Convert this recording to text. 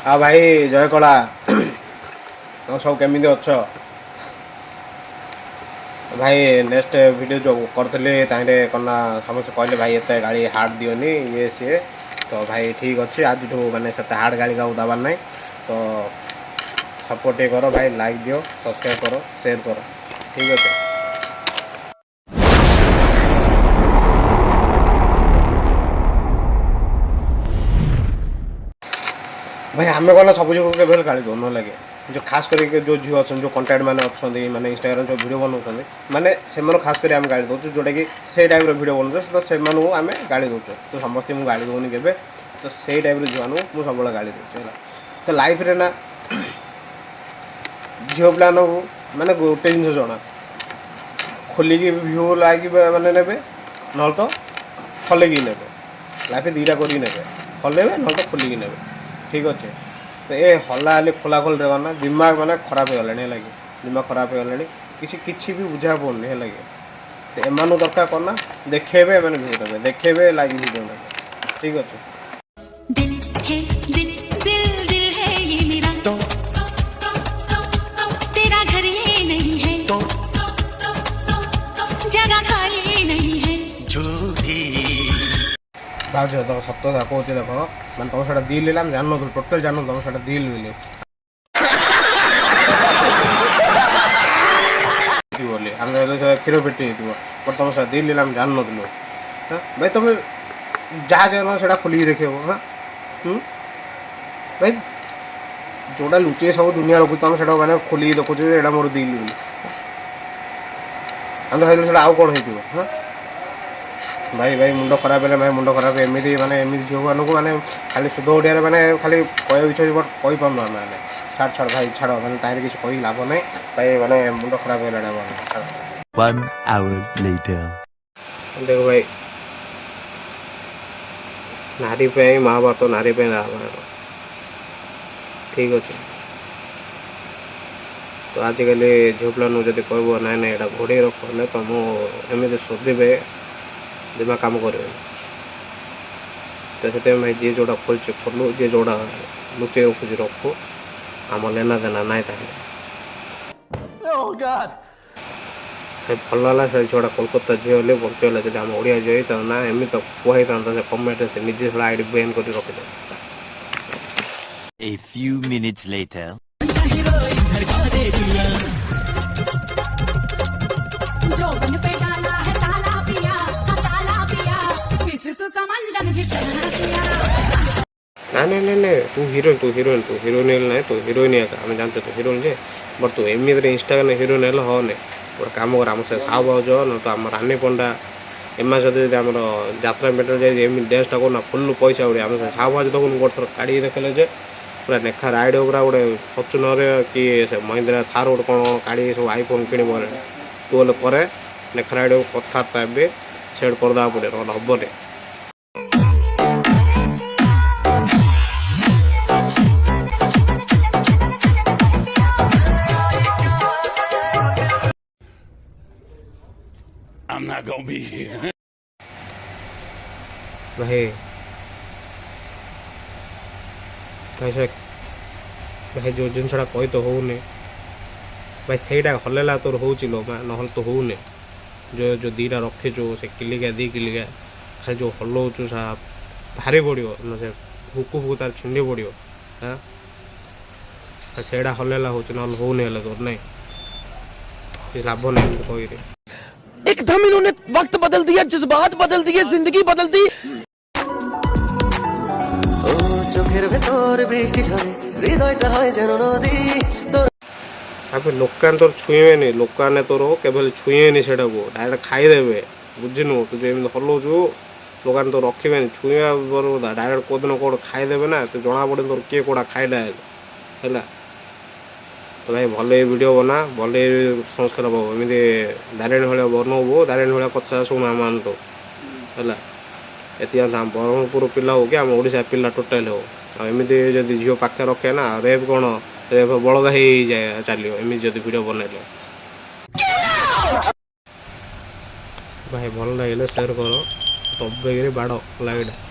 आ भाई जय कला तो सब केमी अच्छ भाई नेक्स्ट वीडियो जो करी कना समस्त कहले भाई एत गाड़ी हार्ड दियोनी ये सी तो भाई ठीक अच्छे आज मानने से हार्ड गाड़ी का दबार ना तो सपोर्ट करो भाई लाइक दियो सब्सक्राइब करो शेयर करो ठीक अच्छे भाई आम कौन सब झील के गाड़ी दो न लगे जो खास करके जो झील अच्छा जो कंटेंट मैंने अच्छा माने इंस्टाग्राम जो वीडियो बनाऊँ माने से खास कर आम गाड़ी दौर जोटा कि से टाइप वीडियो बनाऊँ तो से आम गाड़ी दौर तो समस्त मुझे गाड़ी दूनी के तो से टाइप झील मुझे सब गाड़ी दूसरी तो लाइफ रे ना झील पिला माने गोटे जिन जना खोलिकी भ्यू लाइक मैंने ने ना तो फलेगी ने लाइफ दीटा कर फलेबे ना तो खोलिकी ने ठीक अच्छे तो ये हल्ला हेल्ले खोला खोल रे ना दिमाग मैंने खराब हो गलानी है दिमाग खराब हो गलानी किसी भी बुझा पड़नी है तो एम दरकार करना देखेबे मैंने वीडियो देखेबे लाइक वीडियो ठीक अच्छे भाज देख सत्य कहूँ देख मैं तुम से दिल ले जान टोटाल जान तुम से दिल बोली क्षीर पेटी बट तुम से दिल ले जान नु भाई तुम जहाँ जान से खोलिक देख हाँ भाई जोटा लुचे सब दुनिया रखु तुम से मैंने खोलिक देखुच यहाँ मोर दिल बोली आम तो भाई आउ कौन हो हाँ भाई भाई मुंड खराब है भाई मुंड खराब एमती माने झील मानक मैंने खाली शुद्ध ओडिया मैंने खाली कह इच्छा बट कही पार्न आम मैंने छाड़ छाड़ भाई छाड़ मैंने तार किसी कही लाभ ना भाई मैंने मुंड खराब है देखो भाई नारी पे महाभारत नारी पे रामायण ठीक अच्छे तो आजिकल झील पिला जब कह ना ना यहाँ घोड़े रख तो मुझे सोधे दिमाग काम कर तो भाई जी जोड़ा खोलचे खोलू जी जोड़ा लुचे रखुच रखु आम लेना देना ना भल है से झील कोलकाता झील बचेगा जब आम ओडिया झील होता ना एम तो कही था से कमेंट से निजे से आईडी बैन कर रखी A few minutes later. नहीं तू हीरोइन ना तू हीरोइन आम जानते तू हीरोइन जे बट तू एमती इंस्टाग्राम हीरोइन हेल्ले हो गोटे कम कर आम से साहु भाज न तो आम रानी पंडा एम सहित आम जात्रा मेटर जाए डेन्सटा करना फुल पैसा उड़े आम से साहु भाज देखो गोटे थर काढ़ी देखले जे पूरा नेखा राइड पूरा गोटे फर्चुनर कि महिंद्रा थार गोटे कौन काढ़ी सब आईफोन किण तू बोले पर नेखा राइड कथबार्ता ए सेट करदे पड़े ना हबने I'm not gonna be here. भाई भाई जो जिनसा कही तो होने भाई सहीटा हलेला तोर हो ना तो होने जो जो दीटा रखीचु से किलिका दी किलिका खाली जो हलौचु सा भारी पड़ो ना से हुकु फुकु तार छिंडी पड़ो हाँ सहीटा हलेला हो होने तोर नहीं लाभ नहीं कही एकदम इन्होंने वक्त बदल दिया, जज्बात बदल दिए, जिंदगी बदल दी। लोकान तोर छुएबे लोकाने तोर केवल छुएनि से डायरेक्ट खाईदेवे बुझिनु तू जो हलौचु लोकान तो रखिबे छुआ बरबा डायरेक्ट कोदिन कौन खाईदेवे ना तो जना पड़े तोर किए कौड़ा खाइला है तो भाई भल वीडियो बना भल संस्कार पाब एमती दारिणी भाया बनबू दारिणी भाया कथा शुणु आम तो है एति आम ब्रह्मपुर पिला हो कि आम ओडिशा पिला टोटाल हो एमती जदि झील पाखे रखे ना रेप कौन रेप बलगा हो जाए चलो एमती जब वीडियो बनइले भाई भल लगे शेयर कर दबे बाड़ लाइट